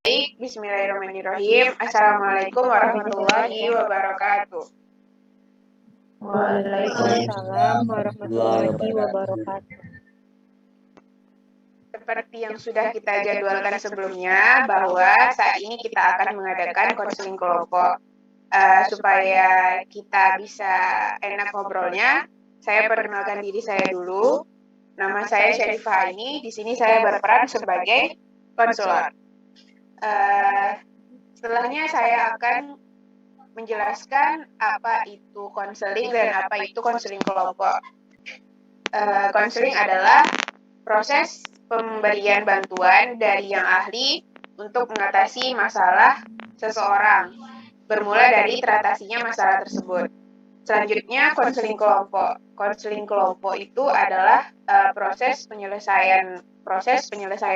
Baik, bismillahirrahmanirrahim. Assalamualaikum warahmatullahi wabarakatuh. Waalaikumsalam warahmatullahi wabarakatuh. Seperti yang sudah kita jadwalkan sebelumnya, bahwa saat ini kita akan mengadakan konseling kelompok. Supaya kita bisa enak ngobrolnya, saya perkenalkan diri saya dulu. Nama saya Syarifah ini. Di sini saya berperan sebagai konselor. Setelahnya saya akan menjelaskan apa itu konseling dan apa itu konseling kelompok. Konseling adalah proses pemberian bantuan dari yang ahli untuk mengatasi masalah seseorang, bermula dari teratasinya masalah tersebut. Selanjutnya, konseling kelompok. Konseling kelompok itu adalah proses penyelesaian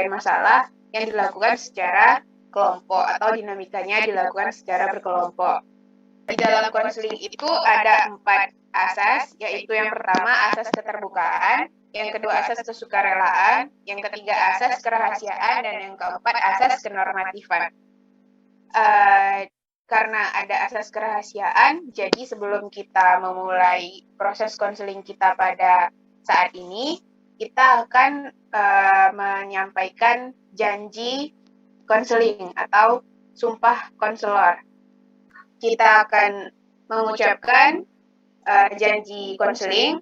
masalah yang dilakukan secara kelompok atau dinamikanya dilakukan secara berkelompok. Di dalam konseling itu ada 4 asas, yaitu yang pertama asas keterbukaan, yang kedua asas kesukarelaan, yang ketiga asas kerahasiaan, dan yang keempat asas kenormatifan. Karena ada asas kerahasiaan, jadi sebelum kita memulai proses konseling kita pada saat ini, kita akan menyampaikan janji konseling atau sumpah konselor. Kita akan mengucapkan janji konseling.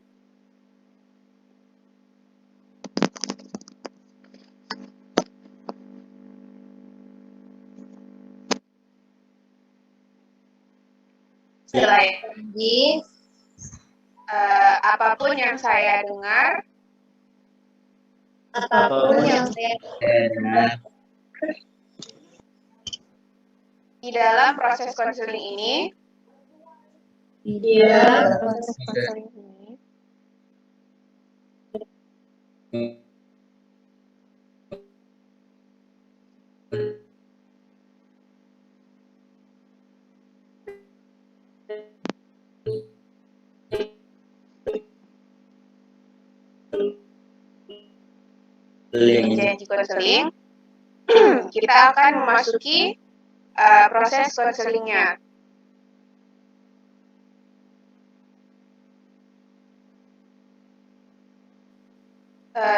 Setelah janji, apapun yang saya dengar, di dalam proses konseling ini, janji konseling, kita akan memasuki proses konselingnya.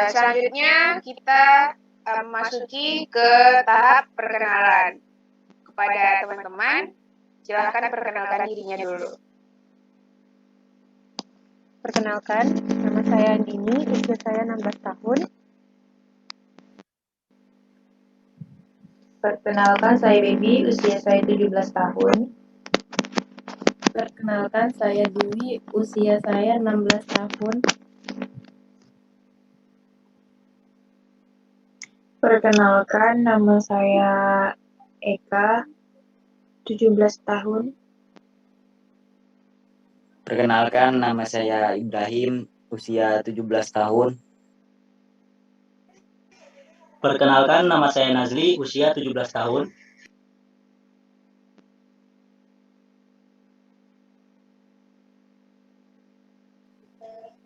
Selanjutnya kita memasuki ke tahap perkenalan. Kepada teman-teman, silahkan perkenalkan dirinya dulu. Perkenalkan, nama saya Andini, usia saya 16 tahun. Perkenalkan, saya Baby, usia saya 17 tahun. Perkenalkan, saya Dwi, usia saya 16 tahun. Perkenalkan, nama saya Eka, 17 tahun. Perkenalkan, nama saya Ibrahim, usia 17 tahun. Perkenalkan, nama saya Nazli, usia 17 tahun.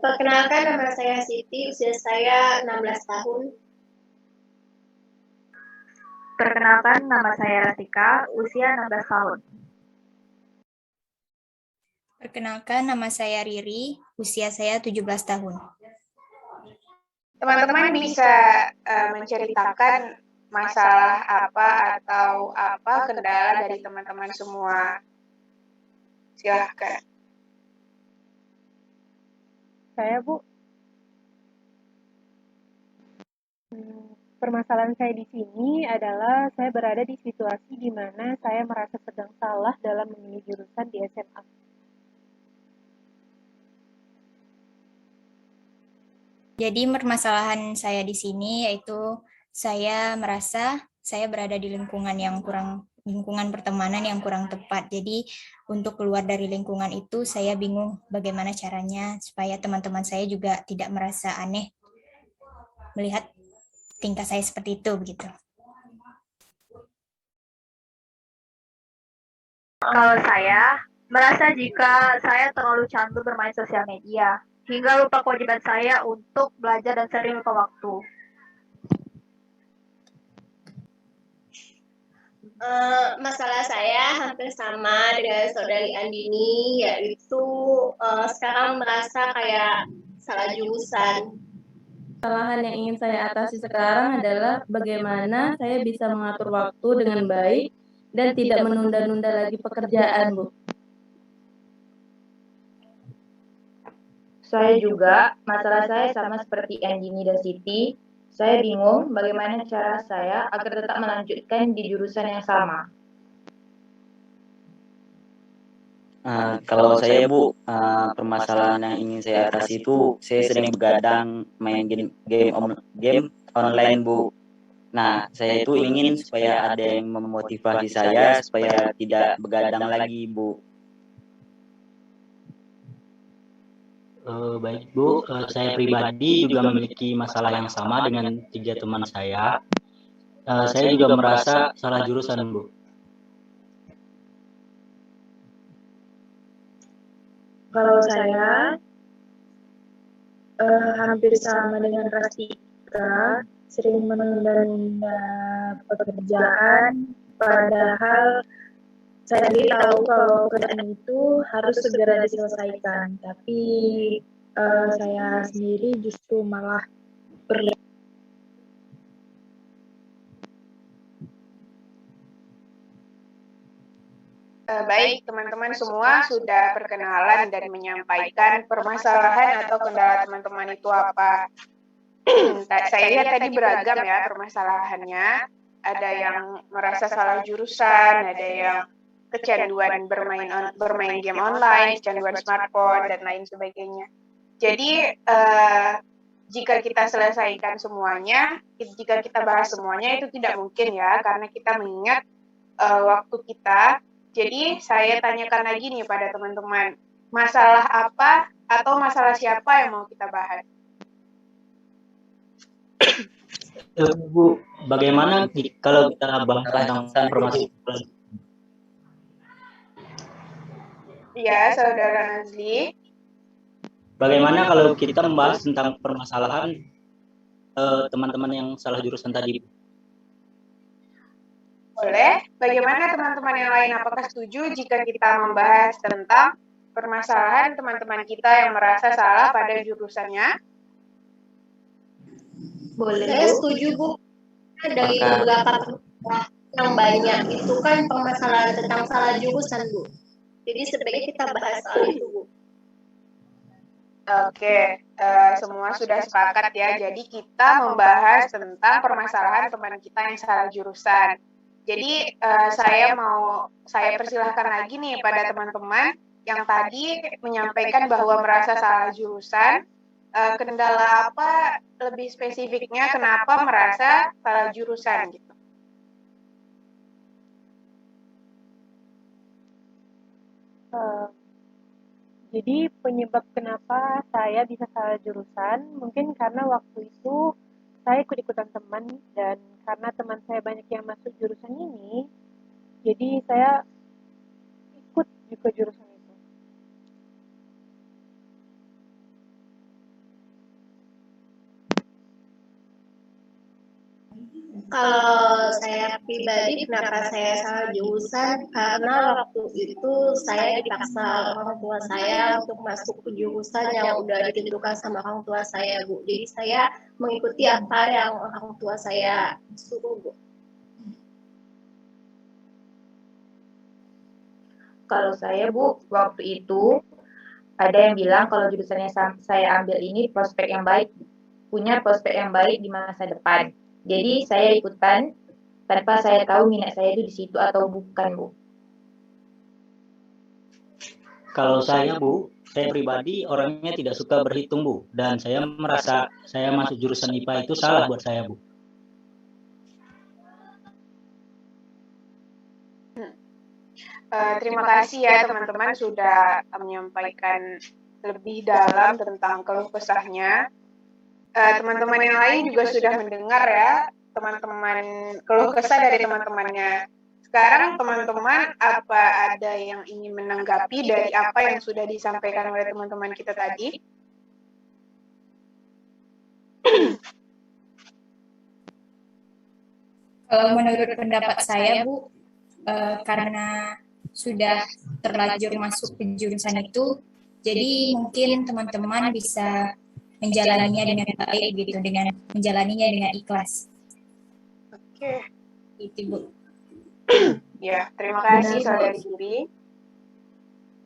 Perkenalkan, nama saya Siti, usia saya 16 tahun. Perkenalkan, nama saya Rasika, usia 16 tahun. Perkenalkan, nama saya Riri, usia saya 17 tahun. Teman-teman bisa menceritakan masalah apa atau apa kendala dari teman-teman semua. Silahkan. Saya, Bu. Permasalahan saya di sini adalah saya berada di situasi di mana saya merasa sedang salah dalam memilih jurusan di SMA. Jadi permasalahan saya di sini yaitu saya merasa saya berada di lingkungan pertemanan yang kurang tepat. Jadi untuk keluar dari lingkungan itu saya bingung bagaimana caranya supaya teman-teman saya juga tidak merasa aneh melihat tingkah saya seperti itu begitu. Kalau saya merasa jika saya terlalu candu bermain sosial media, hingga lupa kewajiban saya untuk belajar dan sering lupa waktu. Masalah saya hampir sama dengan saudari Andini, yaitu sekarang merasa kayak salah jurusan. Kesalahan yang ingin saya atasi sekarang adalah bagaimana saya bisa mengatur waktu dengan baik dan tidak menunda-nunda lagi pekerjaan, Bu. Saya juga, masalah saya sama seperti Andini dan Siti. Saya bingung bagaimana cara saya agar tetap melanjutkan di jurusan yang sama. Kalau saya Bu, permasalahan yang ingin saya atasi itu saya sering begadang main game online Bu. Nah, saya itu ingin supaya ada yang memotivasi saya supaya tidak begadang lagi Bu. Baik Bu, saya pribadi juga memiliki masalah yang sama dengan 3 teman saya. Saya juga merasa salah jurusan Bu. Kalau saya hampir sama dengan Rastika, sering menunda-nunda pekerjaan, padahal saya sendiri tahu kalau pekerjaan itu harus segera diselesaikan, tapi saya sendiri justru malah berlari. Baik, teman-teman semua sudah perkenalan dan menyampaikan permasalahan atau kendala teman-teman itu apa. Saya lihat tadi beragam ya permasalahannya. Ada yang merasa salah jurusan, ada yang kecanduan bermain game online, kecanduan smartphone, dan lain sebagainya. Jadi, jika kita selesaikan semuanya, jika kita bahas semuanya itu tidak mungkin ya, karena kita mengingat waktu kita. Jadi saya tanyakan lagi nih pada teman-teman, masalah apa atau masalah siapa yang mau kita bahas? Bu, bagaimana kalau kita bahas tentang permasalahan? Ya, Saudara Nazli. Bagaimana kalau kita membahas tentang permasalahan teman-teman yang salah jurusan tadi? Boleh. Bagaimana teman-teman yang lain? Apakah setuju jika kita membahas tentang permasalahan teman-teman kita yang merasa salah pada jurusannya? Boleh. Saya setuju Bu. Dari beberapa yang banyak itu kan permasalahan tentang salah jurusan Bu. Jadi sebaiknya kita bahas soal itu Bu. Oke, semua sudah sepakat ya. Jadi kita membahas tentang permasalahan teman kita yang salah jurusan. Jadi saya persilahkan lagi nih pada teman-teman yang tadi menyampaikan bahwa merasa salah jurusan, kendala apa lebih spesifiknya kenapa merasa salah jurusan gitu. Jadi penyebab kenapa saya bisa salah jurusan mungkin karena waktu itu saya ikut-ikutan teman dan karena teman saya banyak yang masuk jurusan ini, jadi saya ikut juga jurusan itu. Kalau saya pribadi, kenapa saya salah jurusan? Karena waktu itu saya dipaksa orang tua saya untuk masuk ke jurusan yang udah ditentukan sama orang tua saya, Bu. Jadi saya mengikuti apa yang orang tua saya suruh, Bu. Kalau saya, Bu, waktu itu ada yang bilang kalau jurusannya saya ambil ini prospek yang baik, punya prospek yang baik di masa depan. Jadi saya ikutan tanpa saya tahu minat saya itu di situ atau bukan, Bu. Kalau saya Bu, saya pribadi orangnya tidak suka berhitung Bu, dan saya merasa saya masuk jurusan IPA itu salah buat saya Bu. Terima kasih ya teman-teman sudah menyampaikan lebih dalam tentang keluh kesahnya. Teman-teman yang lain juga sudah mendengar ya teman-teman keluh kesah dari teman-temannya. Sekarang teman-teman apa ada yang ingin menanggapi dari apa yang sudah disampaikan oleh teman-teman kita tadi? Kalau menurut pendapat saya, Bu, karena sudah terlanjur masuk ke jurusan itu, jadi mungkin teman-teman bisa menjalaninya dengan baik gitu, dengan menjalaninya dengan ikhlas. Oke. Itu Bu. Ya, terima kasih Benar, Bu. Saudari Diri.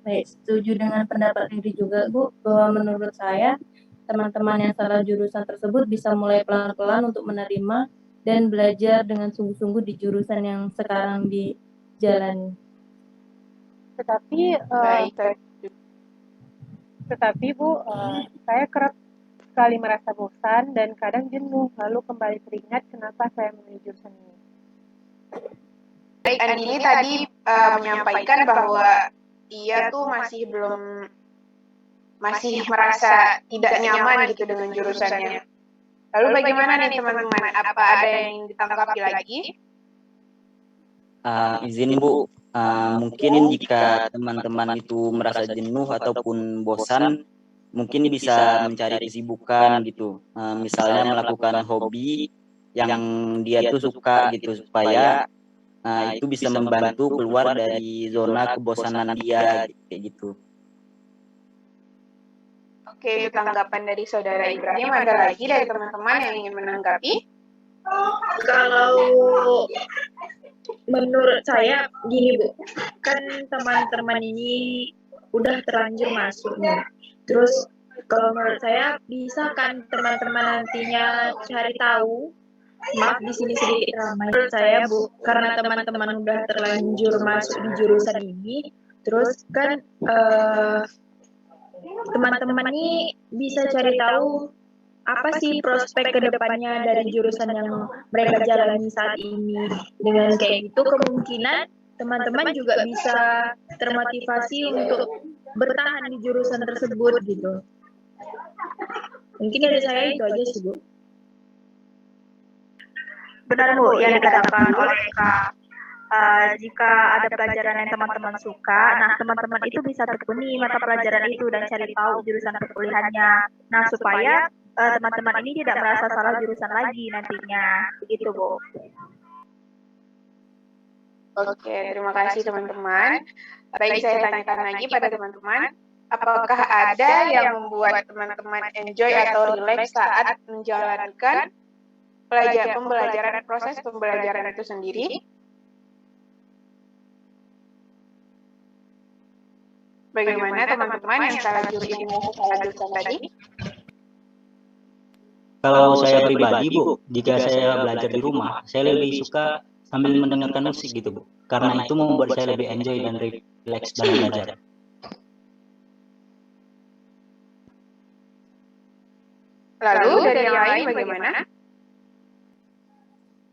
Baik, setuju dengan pendapat Riri juga, Bu, bahwa menurut saya teman-teman yang salah jurusan tersebut bisa mulai pelan-pelan untuk menerima dan belajar dengan sungguh-sungguh di jurusan yang sekarang dijalani. Baik, Tetapi Bu, saya kerap sekali merasa bosan dan kadang jenuh, lalu kembali teringat kenapa saya memilih jurusan ini. baik, Andini tadi menyampaikan bahwa ia tuh masih merasa tidak nyaman gitu dengan jurusannya. Lalu bagaimana nih teman-teman? Apa ada yang ingin ditanggapi lagi? Izin Bu, mungkin jika teman-teman itu merasa jenuh ataupun bosan, mungkin bisa mencari kesibukan gitu. Misalnya melakukan hobi yang dia tuh suka gitu, supaya itu bisa membantu keluar dari zona kebosanan dia kayak gitu. Oke, itu tanggapan dari Saudara Ibrahim. Ada lagi dari teman-teman yang ingin menanggapi? Kalau menurut saya gini Bu, kan teman-teman ini udah terlanjur masuk nih. Terus kalau menurut saya bisa kan teman-teman nantinya cari tahu. Maaf di sini sedikit ramai. Menurut saya Bu, karena teman-teman udah terlanjur masuk di jurusan ini, terus kan teman-teman ini bisa cari tahu apa sih prospek kedepannya dari jurusan yang mereka jalani saat ini. Dengan kayak gitu kemungkinan teman-teman juga bisa termotivasi untuk bertahan di jurusan tersebut gitu. Mungkin dari saya itu aja sih Bu. Benar Bu, yang dikatakan oleh Kak. Jika ada pelajaran yang teman-teman suka, nah teman-teman itu bisa tekuni mata pelajaran itu dan cari tahu jurusan perkuliahannya. Nah, supaya teman-teman ini tidak merasa salah jurusan lagi nantinya. Begitu Bu. Oke, terima kasih teman-teman. Baik, saya tanyakan lagi pada teman-teman. Apakah ada yang membuat teman-teman enjoy atau relax saat menjalankan proses pembelajaran itu sendiri? Bagaimana teman-teman yang salah jurusan tadi? Kalau saya pribadi Bu, jika saya belajar di rumah, saya lebih suka sambil mendengarkan musik gitu Bu, karena itu membuat saya lebih enjoy dan relax dalam belajar. Lalu dari yang lain bagaimana?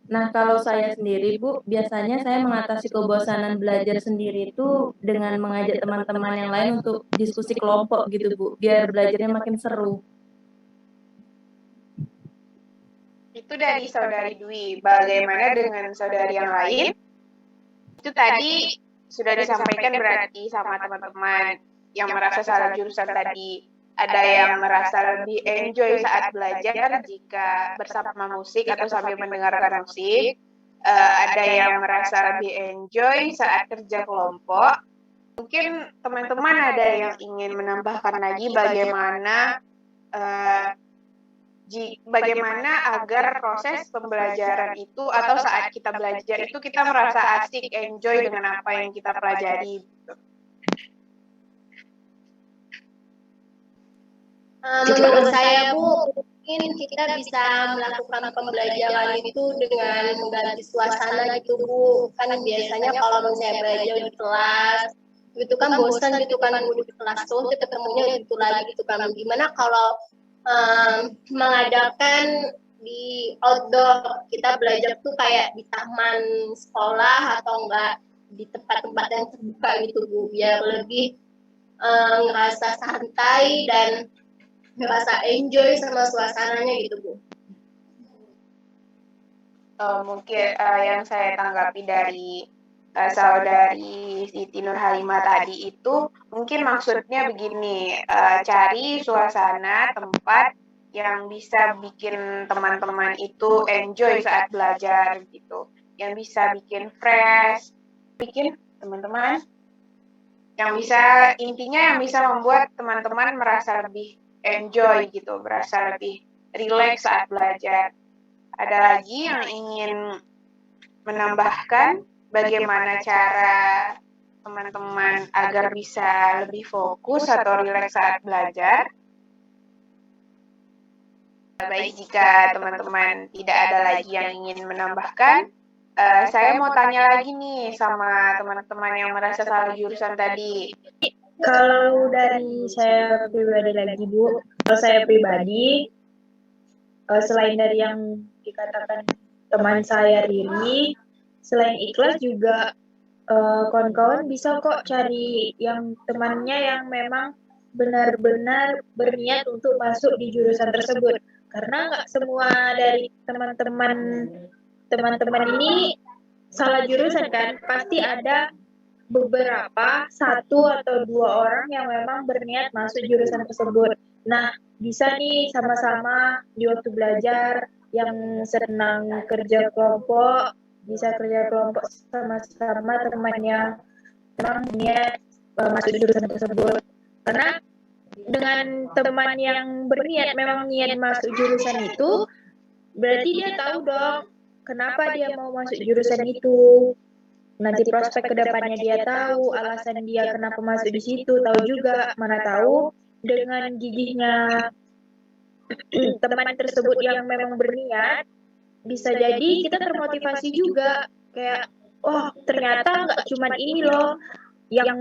Nah, kalau saya sendiri, Bu, biasanya saya mengatasi kebosanan belajar sendiri itu dengan mengajak teman-teman yang lain untuk diskusi kelompok gitu, Bu, biar belajarnya makin seru. Itu dari Saudari Dwi. Bagaimana dengan saudari yang lain? Itu tadi sudah disampaikan berarti sama teman-teman yang merasa salah jurusan tadi. Ada yang merasa lebih enjoy saat belajar jika bersama musik atau sambil mendengarkan musik. Ada yang merasa lebih enjoy saat kerja kelompok. Mungkin teman-teman ada yang ingin menambahkan lagi bagaimana agar proses pembelajaran itu atau saat kita belajar itu kita merasa asik, enjoy dengan apa yang kita pelajari. Menurut saya Bu, mungkin kita bisa melakukan pembelajaran itu dengan mengganti suasana gitu Bu. Kan biasanya kalau misalnya belajar di kelas, itu kan bosan gitu kan Bu, di kelas tuh ketemunya itu lagi gitu kan. Gimana kalau mengadakan di outdoor, kita belajar tuh kayak di taman sekolah atau enggak di tempat-tempat yang terbuka gitu Bu, biar lebih ngerasa santai dan ngerasa enjoy sama suasananya gitu Bu. Mungkin yang saya tanggapi dari Saudari Siti Nurhalimah tadi itu mungkin maksudnya begini, cari suasana tempat yang bisa bikin teman-teman itu enjoy saat belajar gitu, yang bisa bikin fresh, bikin teman-teman yang bisa, intinya yang bisa membuat teman-teman merasa lebih enjoy gitu, merasa lebih rileks saat belajar. Ada lagi yang ingin menambahkan bagaimana cara teman-teman agar bisa lebih fokus atau rileks saat belajar? Baik, jika teman-teman tidak ada lagi yang ingin menambahkan, saya mau tanya lagi nih sama teman-teman yang merasa salah jurusan tadi. Kalau dari saya pribadi lagi, Bu, kalau saya pribadi, selain dari yang dikatakan teman saya Riri, selain ikhlas juga kawan-kawan bisa kok cari yang temannya yang memang benar-benar berniat untuk masuk di jurusan tersebut. Karena nggak semua dari teman-teman ini salah jurusan kan, pasti ada beberapa, 1 atau 2 orang yang memang berniat masuk jurusan tersebut. Nah, bisa nih sama-sama di waktu belajar yang senang kerja kelompok, bisa kerja kelompok sama-sama temannya memang niat masuk jurusan tersebut. Karena dengan teman yang berniat memang niat masuk jurusan itu, berarti dia tahu dong kenapa dia mau masuk jurusan itu. Nanti prospek kedepannya dia tahu, alasan dia kenapa masuk di situ, tahu juga, mana tahu dengan gigihnya teman tersebut yang memang berniat, bisa jadi kita termotivasi juga, kayak, oh ternyata nggak cuman ini loh, yang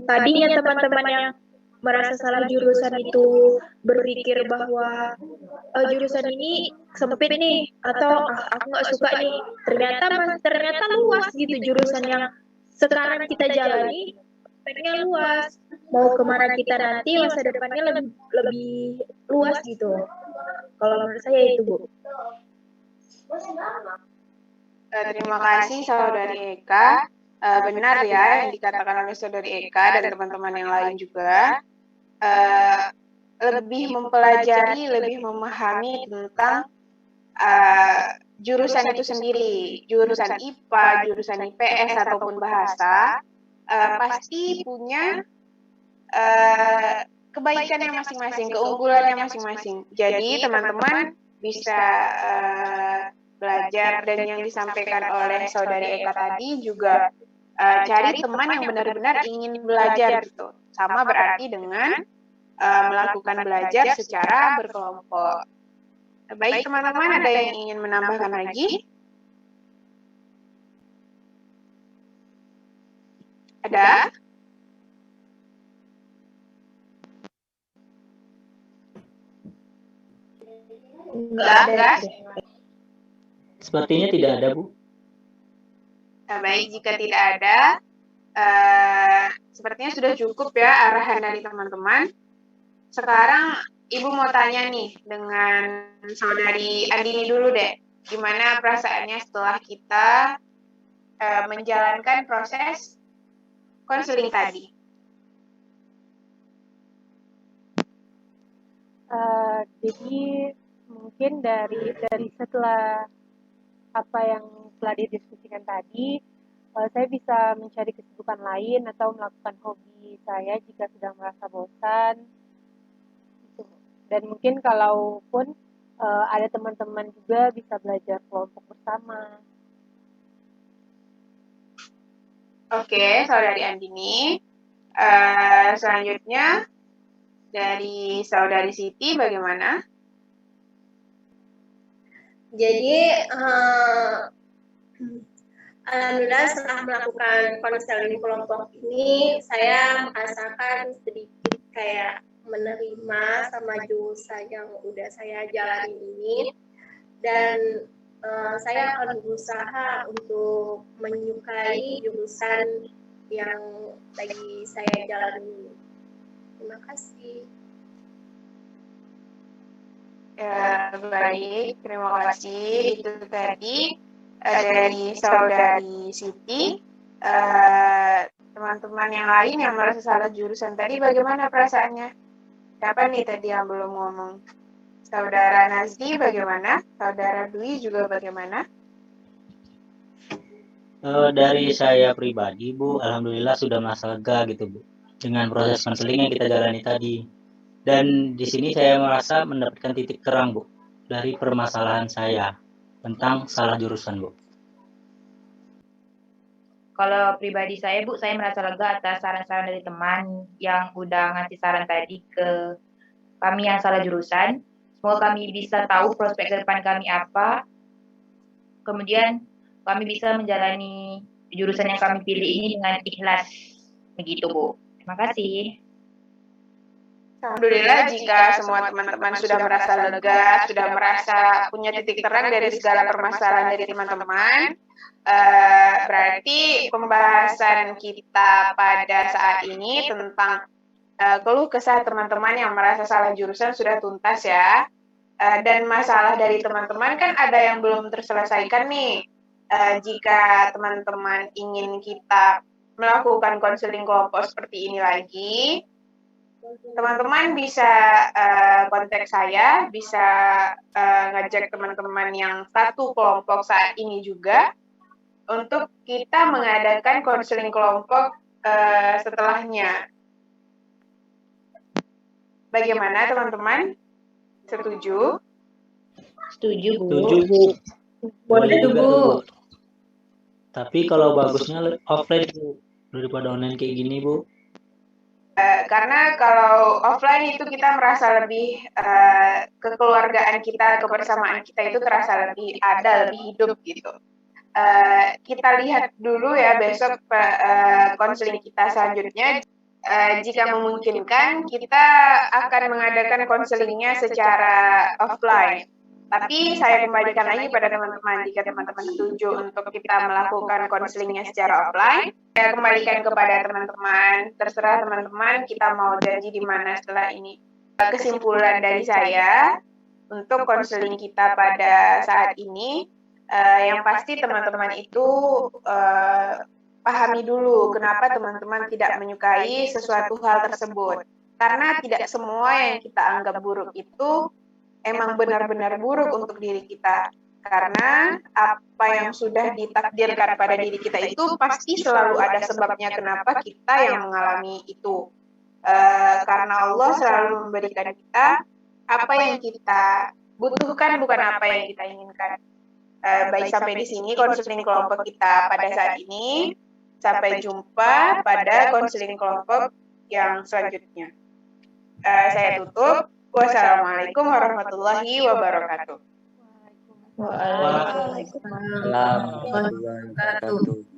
tadinya teman-teman yang merasa salah jurusan itu berpikir bahwa jurusan ini sempit nih atau aku nggak suka nih, ternyata luas gitu jurusan yang sekarang kita jalani, speknya luas, mau kemana kita nanti masa depannya lebih luas gitu. Kalau menurut saya itu, Bu. Terima kasih Saudari Eka. Benar ya yang dikatakan oleh Saudari Eka dan teman-teman yang lain juga. Lebih mempelajari, lebih memahami tentang jurusan itu sendiri, jurusan IPA, jurusan IPS ataupun bahasa, pasti punya kebaikannya masing-masing, keunggulannya masing-masing. Jadi teman-teman bisa belajar, dan yang disampaikan oleh Saudari Eka tadi juga cari teman yang benar-benar ingin belajar gitu. Sama berarti dengan melakukan belajar secara berkelompok. Baik teman-teman, ada yang ingin menambahkan lagi? Ada? Enggak. Sepertinya tidak ada, Bu. Baik, jika tidak ada, sepertinya sudah cukup ya arahan dari teman-teman. Sekarang Ibu mau tanya nih dengan Saudari Andini dulu deh, gimana perasaannya setelah kita menjalankan proses konseling tadi? Jadi mungkin dari setelah apa yang telah didiskusikan tadi, saya bisa mencari kesibukan lain atau melakukan hobi saya jika sedang merasa bosan. Dan mungkin kalaupun ada teman-teman juga bisa belajar kelompok bersama. Oke, Saudari Andini. Selanjutnya dari Saudari Siti bagaimana? Jadi alhamdulillah setelah melakukan konseling kelompok ini, saya merasakan sedikit kayak menerima sama jurusan yang udah saya jalani ini, dan saya akan berusaha untuk menyukai jurusan yang lagi saya jalani. Terima kasih. Ya, baik, terima kasih. Itu tadi dari Saudari Siti. Teman-teman yang lain yang merasa salah jurusan tadi, bagaimana perasaannya? Siapa nih tadi yang belum ngomong? Saudara Nazdi bagaimana? Saudara Dwi juga bagaimana? Dari saya pribadi, Bu, alhamdulillah sudah merasa lega gitu, Bu, dengan proses konseling yang kita jalani tadi. Dan di sini saya merasa mendapatkan titik terang, Bu, dari permasalahan saya tentang salah jurusan, Bu. Kalau pribadi saya, Bu, saya merasa lega atas saran-saran dari teman yang udah ngasih saran tadi ke kami yang salah jurusan. Semoga kami bisa tahu prospek ke depan kami apa. Kemudian kami bisa menjalani jurusan yang kami pilih ini dengan ikhlas. Begitu, Bu. Terima kasih. Alhamdulillah jika semua teman-teman sudah merasa lega, sudah merasa punya titik terang dari segala permasalahan dari teman-teman, berarti pembahasan kita pada saat ini tentang keluh kesah teman-teman yang merasa salah jurusan sudah tuntas ya. Dan masalah dari teman-teman kan ada yang belum terselesaikan nih. Jika teman-teman ingin kita melakukan konseling kelompok seperti ini lagi, teman-teman bisa kontak saya, bisa ngajak teman-teman yang satu kelompok saat ini juga untuk kita mengadakan konseling kelompok setelahnya. Bagaimana teman-teman? Setuju? Setuju, Bu. Setuju, Bu. Boleh tuh, Bu. Tapi kalau bagusnya offline, Bu, daripada online kayak gini, Bu. Karena kalau offline itu kita merasa lebih kekeluargaan kita, kebersamaan kita itu terasa lebih ada, lebih hidup gitu. Kita lihat dulu ya besok konseling kita selanjutnya. Jika memungkinkan, kita akan mengadakan konselingnya secara offline. Tapi saya kembalikan lagi pada teman-teman, jika teman-teman setuju untuk kita melakukan konselingnya secara offline, saya kembalikan kepada teman-teman, terserah teman-teman kita mau janji di mana setelah ini. Kesimpulan dari saya untuk konseling kita pada saat ini, yang pasti teman-teman itu pahami dulu kenapa teman-teman tidak menyukai sesuatu hal tersebut. Karena tidak semua yang kita anggap buruk itu emang benar-benar buruk untuk diri kita. Karena apa yang sudah ditakdirkan pada diri kita itu pasti selalu ada sebabnya kenapa kita yang mengalami itu. Karena Allah selalu memberikan kita apa yang kita butuhkan, bukan apa yang kita inginkan. Baik, sampai di sini konseling kelompok kita pada saat ini. Sampai jumpa pada konseling kelompok yang selanjutnya. Saya tutup. Wassalamualaikum warahmatullahi wabarakatuh. Waalaikumsalam. Waalaikumsalam warahmatullahi wabarakatuh.